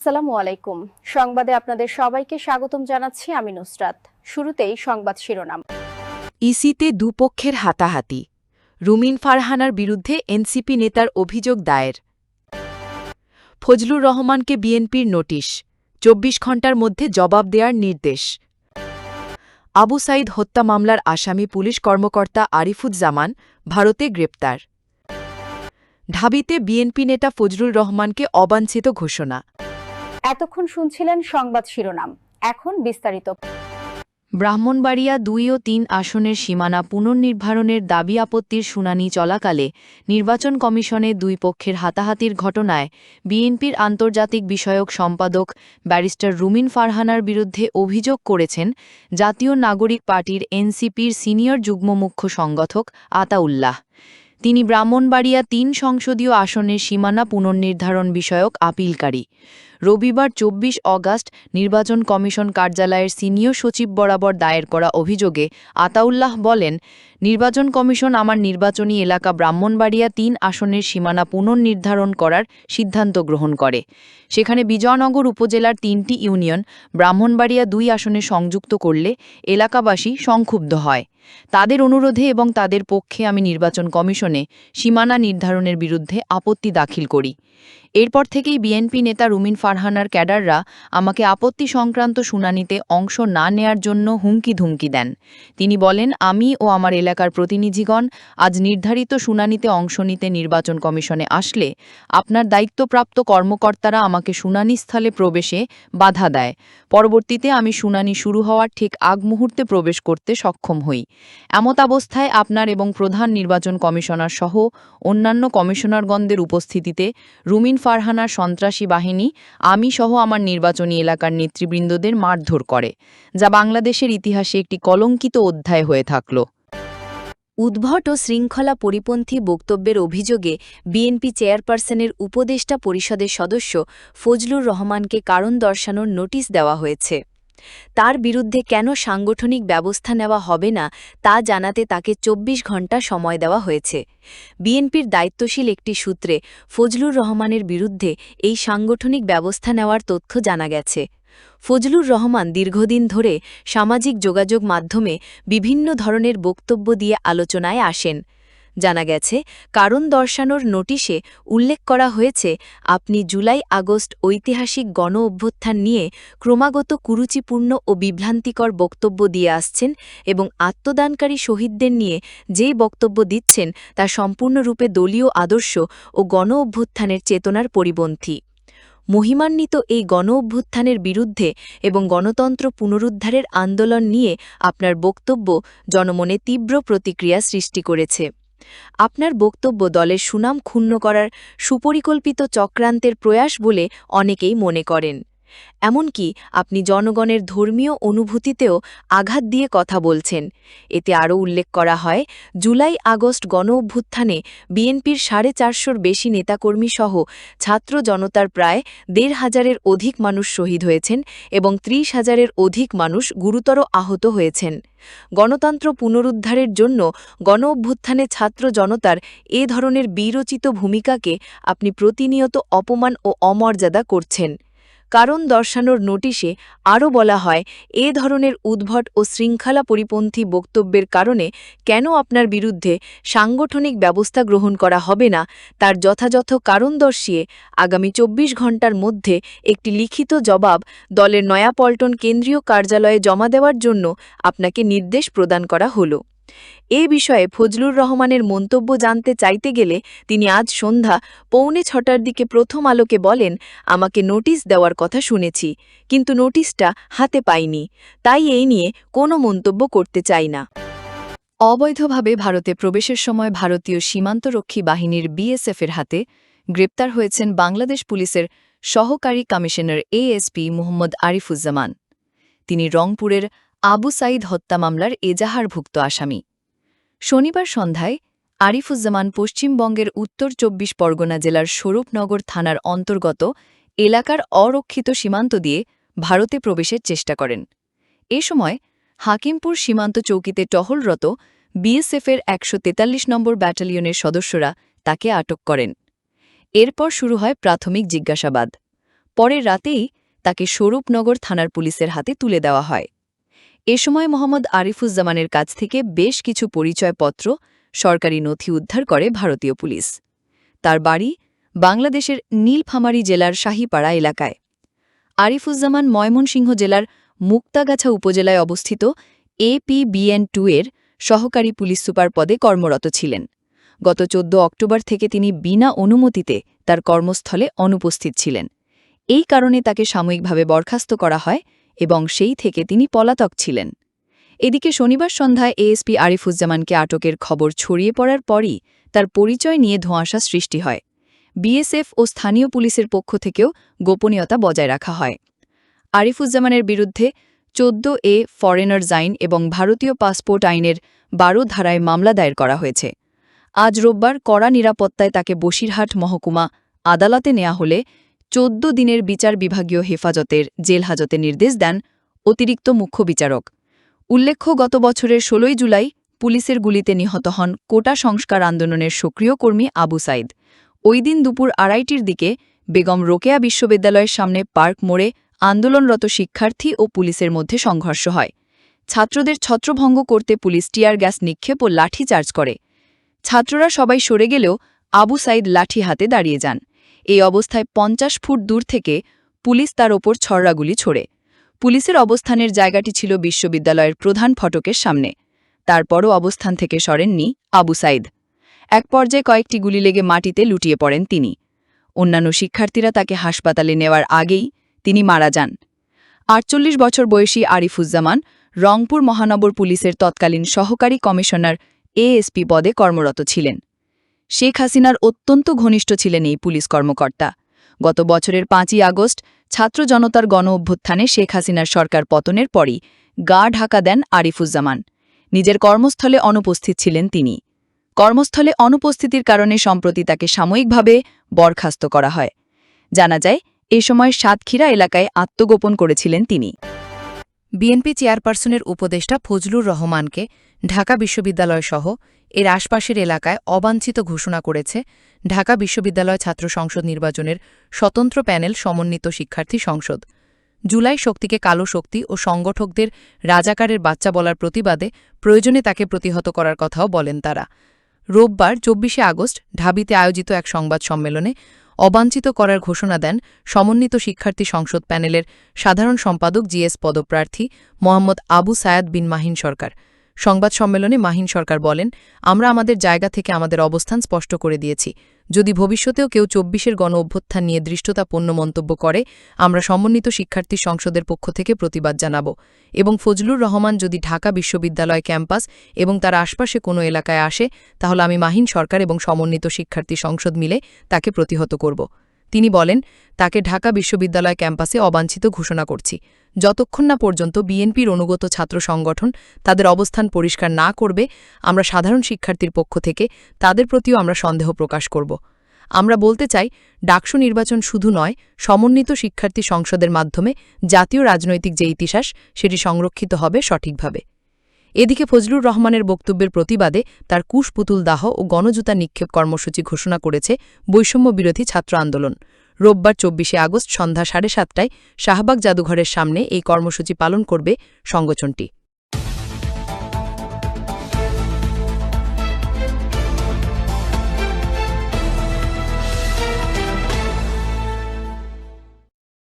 আসসালামু আলাইকুম। সংবাদে আপনাদের সবাইকে স্বাগতম জানাচ্ছি আমি নুসরাত। শুরুতেই সংবাদ শিরোনাম। ইসিতে দুপক্ষের হাতাহাতি, রুমিন ফারহানার বিরুদ্ধে এনসিপি নেতার অভিযোগ দায়ের। ফজলুর রহমানকে বিএনপির নোটিশ, ২৪ ঘণ্টার মধ্যে জবাব দেওয়ার নির্দেশ। আবু সাইদ হত্যা মামলার আসামি পুলিশ কর্মকর্তা আরিফুজ্জামান ভারতে গ্রেপ্তার। ঢাবিতে বিএনপি নেতা ফজলুর রহমানকে অবাঞ্ছিত ঘোষণা। এতক্ষণ শুনছিলেন সংবাদ শিরোনাম, এখন বিস্তারিত। ব্রাহ্মণবাড়িয়া ২ ও ৩ আসনের সীমানা পুনর্নির্ধারণের দাবি আপত্তির শুনানি চলাকালে নির্বাচন কমিশনে দুই পক্ষের হাতাহাতির ঘটনায় বিএনপির আন্তর্জাতিক বিষয়ক সম্পাদক ব্যারিস্টার রুমিন ফারহানার বিরুদ্ধে অভিযোগ করেছেন জাতীয় নাগরিক পার্টির এনসিপির সিনিয়র যুগ্ম মুখ্য সংগঠক আতাউল্লাহ। তিনি ব্রাহ্মণবাড়িয়া ৩ সংসদীয় আসনের সীমানা পুনর্নির্ধারণ বিষয়ক আপিলকারী। রবিবার ২৪ অগাস্ট নির্বাচন কমিশন কার্যালয়ের সিনিয়র সচিব বরাবর দায়ের করা অভিযোগে আতাউল্লাহ বলেন, নির্বাচন কমিশন আমার নির্বাচনী এলাকা ব্রাহ্মণবাড়িয়া ৩ আসনের সীমানা পুনর্নির্ধারণ করার সিদ্ধান্ত গ্রহণ করে। সেখানে বিজয়নগর উপজেলার ৩টি ইউনিয়ন ব্রাহ্মণবাড়িয়া ২ আসনে সংযুক্ত করলে এলাকাবাসী সংক্ষুব্ধ হয়। তাদের অনুরোধে এবং তাদের পক্ষে আমি নির্বাচন কমিশনে সীমানা নির্ধারণের বিরুদ্ধে আপত্তি দাখিল করি। এরপর থেকেই বিএনপি নেতা রুমিন ফারহানার ক্যাডাররা আমাকে আপত্তি সংক্রান্ত শুনানিতে অংশ না নেয়ার জন্য হুমকি-ধুমকি দেন। তিনি বলেন, আমি ও আমার এলাকার প্রতিনিধিগণ আজ নির্ধারিত শুনানিতে অংশ নিতে নির্বাচন কমিশনে আসলে আপনার দায়িত্বপ্রাপ্ত কর্মকর্তারা আমাকে শুনানিস্থলে প্রবেশে বাধা দেয়। পরবর্তীতে আমি শুনানি শুরু হওয়ার ঠিক আগ মুহূর্তে প্রবেশ করতে সক্ষম হই। এমতাবস্থায় আপনার এবং প্রধান নির্বাচন কমিশনার সহ অন্যান্য কমিশনারগণদের উপস্থিতিতে রুমিন ফারহানার সন্ত্রাসী বাহিনী আমি সহ আমার নির্বাচনী এলাকার নেতৃবৃন্দদের মারধর করে, যা বাংলাদেশের ইতিহাসে একটি কলঙ্কিত অধ্যায় হয়ে থাকল। উদ্ভট ও শৃঙ্খলা পরিপন্থী বক্তব্যের অভিযোগে বিএনপি চেয়ারপারসনের উপদেষ্টা পরিষদের সদস্য ফজলুর রহমানকে কারণ দর্শানোর নোটিশ দেওয়া হয়েছে। তার বিরুদ্ধে কেন সাংগঠনিক ব্যবস্থা নেওয়া হবে না তা জানাতে তাকে ২৪ ঘণ্টা সময় দেওয়া হয়েছে। বিএনপির দায়িত্বশীল একটি সূত্রে ফজলুর রহমানের বিরুদ্ধে এই সাংগঠনিক ব্যবস্থা নেওয়ার তথ্য জানা গেছে। ফজলুর রহমান দীর্ঘদিন ধরে সামাজিক যোগাযোগ মাধ্যমে বিভিন্ন ধরনের বক্তব্য দিয়ে আলোচনায় আসেন। জানা গেছে, কারণ দর্শানোর নোটিশে উল্লেখ করা হয়েছে, আপনি জুলাই-আগস্ট ঐতিহাসিক গণ অভ্যুত্থান নিয়ে ক্রমাগত কুরুচিপূর্ণ ও বিভ্রান্তিকর বক্তব্য দিয়ে আসছেন এবং আত্মদানকারী শহীদদের নিয়ে যেই বক্তব্য দিচ্ছেন তা সম্পূর্ণরূপে দলীয় আদর্শ ও গণ অভ্যুত্থানের চেতনার পরিপন্থী। মহিমান্বিত এই গণ অভ্যুত্থানের বিরুদ্ধে এবং গণতন্ত্র পুনরুদ্ধারের আন্দোলন নিয়ে আপনার বক্তব্য জনমনে তীব্র প্রতিক্রিয়া সৃষ্টি করেছে। আপনার বক্তব্য দলের সুনাম ক্ষুণ্ণ করার সুপরিকল্পিত চক্রান্তের প্রয়াস বলে অনেকেই মনে করেন। এমনকি আপনি জনগণের ধর্মীয় অনুভূতিতেও আঘাত দিয়ে কথা বলছেন। এতে আরও উল্লেখ করা হয়, জুলাই-আগস্ট গণ অভ্যুত্থানে বিএনপির 450-র বেশি নেতাকর্মীসহ ছাত্র জনতার প্রায় ১,৫০০-এর অধিক মানুষ শহীদ হয়েছেন এবং ৩০,০০০-এর অধিক মানুষ গুরুতর আহত হয়েছেন। গণতন্ত্র পুনরুদ্ধারের জন্য গণ অভ্যুত্থানে ছাত্র জনতার এ ধরনের বীরোচিত ভূমিকাকে আপনি প্রতিনিয়ত অপমান ও অমর্যাদা করছেন। কারণ দর্শানোর নোটিশে আরও বলা হয়, এ ধরনের উদ্ভট ও শৃঙ্খলা পরিপন্থী বক্তব্যের কারণে কেন আপনার বিরুদ্ধে সাংগঠনিক ব্যবস্থা গ্রহণ করা হবে না তার যথাযথ কারণ দর্শিয়ে আগামী ২৪ ঘণ্টার মধ্যে একটি লিখিত জবাব দলের নয়াপল্টন কেন্দ্রীয় কার্যালয়ে জমা দেওয়ার জন্য আপনাকে নির্দেশ প্রদান করা হল। এ বিষয়ে ফজলুর রহমানের মন্তব্য জানতে চাইতে গেলে তিনি আজ সন্ধ্যা 6:45টার দিকে প্রথম আলোকে বলেন, আমাকে নোটিশ দেওয়ার কথা শুনেছি, কিন্তু নোটিশটা হাতে পাইনি, তাই এই নিয়ে কোনো মন্তব্য করতে চাই না। অবৈধভাবে ভারতে প্রবেশের সময় ভারতীয় সীমান্তরক্ষী বাহিনীর বিএসএফের হাতে গ্রেপ্তার হয়েছেন বাংলাদেশ পুলিশের সহকারী কমিশনার এএসপি মোহাম্মদ আরিফুজ্জামান। তিনি রংপুরের আবু সাইদ হত্যা মামলার এজাহারভুক্ত আসামি। শনিবার সন্ধ্যায় আরিফুজ্জামান পশ্চিমবঙ্গের উত্তর ২৪ পরগনা জেলার স্বরূপনগর থানার অন্তর্গত এলাকার অরক্ষিত সীমান্ত দিয়ে ভারতে প্রবেশের চেষ্টা করেন। এ সময় হাকিমপুর সীমান্ত চৌকিতে টহলরত বিএসএফের ১৪৩ নম্বর ব্যাটালিয়নের সদস্যরা তাকে আটক করেন। এরপর শুরু হয় প্রাথমিক জিজ্ঞাসাবাদ। পরের রাতেই তাকে স্বরূপনগর থানার পুলিশের হাতে তুলে দেওয়া হয়। এ সময় মোহাম্মদ আরিফুজ্জামানের কাছ থেকে বেশ কিছু পরিচয়পত্র, সরকারি নথি উদ্ধার করে ভারতীয় পুলিশ। তার বাড়ি বাংলাদেশের নীলফামারী জেলার শাহীপাড়া এলাকায়। আরিফুজ্জামান ময়মনসিংহ জেলার মুক্তাগাছা উপজেলায় অবস্থিত APBN-2 এর সহকারী পুলিশ সুপার পদে কর্মরত ছিলেন। গত 14 অক্টোবর থেকে তিনি বিনা অনুমতিতে তার কর্মস্থলে অনুপস্থিত ছিলেন। এই কারণে তাকে সাময়িকভাবে বরখাস্ত করা হয় এবং সেই থেকে তিনি পলাতক ছিলেন। এদিকে শনিবার সন্ধ্যায় এএসপি আরিফুজ্জামানকে আটকের খবর ছড়িয়ে পড়ার পরই তার পরিচয় নিয়ে ধোঁয়াশা সৃষ্টি হয়। বিএসএফ ও স্থানীয় পুলিশের পক্ষ থেকেও গোপনীয়তা বজায় রাখা হয়। আরিফুজ্জামানের বিরুদ্ধে 14A ফরেনার্স আইন এবং ভারতীয় পাসপোর্ট আইনের 12 ধারায় মামলা দায়ের করা হয়েছে। আজ রোববার কড়া নিরাপত্তায় তাকে বসিরহাট মহকুমা আদালতে নেওয়া হলে 14 দিনের বিচার বিভাগীয় হেফাজতের জেল হাজতের নির্দেশ দেন অতিরিক্ত মুখ্য বিচারক। উল্লেখ্য, গত বছরের 16 জুলাই পুলিশের গুলিতে নিহত হন কোটা সংস্কার আন্দোলনের সক্রিয় কর্মী আবু সাইদ। ওই দিন দুপুর 2:30টার দিকে বেগম রোকেয়া বিশ্ববিদ্যালয়ের সামনে পার্ক মোড়ে আন্দোলনরত শিক্ষার্থী ও পুলিশের মধ্যে সংঘর্ষ হয়। ছাত্রদের ছত্রভঙ্গ করতে পুলিশ টিয়ার গ্যাস নিক্ষেপ ও লাঠি চার্জ করে। ছাত্ররা সবাই সরে গেলেও আবু সাইদ লাঠি হাতে দাঁড়িয়ে যান। এই অবস্থায় 50 ফুট দূর থেকে পুলিশ তার ওপর ছড়াগুলি ছোড়ে। পুলিশের অবস্থানের জায়গাটি ছিল বিশ্ববিদ্যালয়ের প্রধান ফটকের সামনে। তারপরও অবস্থান থেকে সরেননি আবু সাইদ। এক পর্যায়ে কয়েকটি গুলি লেগে মাটিতে লুটিয়ে পড়েন তিনি। অন্যান্য শিক্ষার্থীরা তাকে হাসপাতালে নেওয়ার আগেই তিনি মারা যান। 48 বছর বয়সী আরিফুজ্জামান রংপুর মহানগর পুলিশের তৎকালীন সহকারী কমিশনার এএসপি পদে কর্মরত ছিলেন। শেখ হাসিনার অত্যন্ত ঘনিষ্ঠ ছিলেন এই পুলিশ কর্মকর্তা। গত বছরের 5ই আগস্ট ছাত্র জনতার গণ অভ্যুত্থানে শেখ হাসিনার সরকার পতনের পরই গা ঢাকা দেন আরিফুজ্জামান। নিজের কর্মস্থলে অনুপস্থিত ছিলেন তিনি। কর্মস্থলে অনুপস্থিতির কারণে সম্প্রতি তাকে সাময়িকভাবে বরখাস্ত করা হয়। জানা যায়, এ সময় সাতক্ষীরা এলাকায় আত্মগোপন করেছিলেন তিনি। বিএনপি চেয়ারপারসনের উপদেষ্টা ফজলুর রহমানকে ঢাকা বিশ্ববিদ্যালয়সহ এর আশপাশের এলাকায় অবাঞ্ছিত ঘোষণা করেছে ঢাকা বিশ্ববিদ্যালয় ছাত্র সংসদ নির্বাচনের স্বতন্ত্র প্যানেল সমন্বিত শিক্ষার্থী সংসদ। জুলাই শক্তিকে কালো শক্তি ও সংগঠকদের রাজাকারের বাচ্চা বলার প্রতিবাদে প্রয়োজনে তাকে প্রতিহত করার কথাও বলেন তারা। রোববার 24শে আগস্ট ঢাবিতে আয়োজিত এক সংবাদ সম্মেলনে অবাঞ্ছিত করার ঘোষণা দেন সমন্বিত শিক্ষার্থী সংসদ প্যানেলের সাধারণ সম্পাদক জিএস পদপ্রার্থী মোহাম্মদ আবু সায়াদ বিন মাহিন সরকার। সংবাদ সম্মেলনে মাহিন সরকার বলেন, আমরা আমাদের জায়গা থেকে আমাদের অবস্থান স্পষ্ট করে দিয়েছি। যদি ভবিষ্যতেও কেউ 24-এর গণ অভ্যুত্থান নিয়ে দৃষ্টতাপূর্ণ মন্তব্য করে, আমরা সমন্বিত শিক্ষার্থী সংসদের পক্ষ থেকে প্রতিবাদ জানাব এবং ফজলুর রহমান যদি ঢাকা বিশ্ববিদ্যালয় ক্যাম্পাস এবং তার আশপাশে কোনো এলাকায় আসে, তাহলে আমি মাহিন সরকার এবং সমন্বিত শিক্ষার্থী সংসদ মিলে তাকে প্রতিহত করব। তিনি বলেন, তাকে ঢাকা বিশ্ববিদ্যালয় ক্যাম্পাসে অবাঞ্ছিত ঘোষণা করছি যতক্ষণ না পর্যন্ত বিএনপির অনুগত ছাত্র সংগঠন তাদের অবস্থান পরিষ্কার না করবে। আমরা সাধারণ শিক্ষার্থীর পক্ষ থেকে তাদের প্রতিও আমরা সন্দেহ প্রকাশ করব। আমরা বলতে চাই, ডাকসু নির্বাচন শুধু নয়, সমন্বিত শিক্ষার্থী সংসদের মাধ্যমে জাতীয় রাজনৈতিক যে ইতিহাস সেটি সংরক্ষিত হবে সঠিকভাবে। এদিকে ফজলুর রহমানের বক্তব্যের প্রতিবাদে তার কুশপুতুল দাহ ও গণজুতা নিক্ষেপ কর্মসূচি ঘোষণা করেছে বৈষম্য বিরোধী ছাত্র আন্দোলন। রোববার 24শে আগস্ট সন্ধ্যা 7:30টায় শাহবাগ জাদুঘরের সামনে এই কর্মসূচি পালন করবে সংগঠনটি।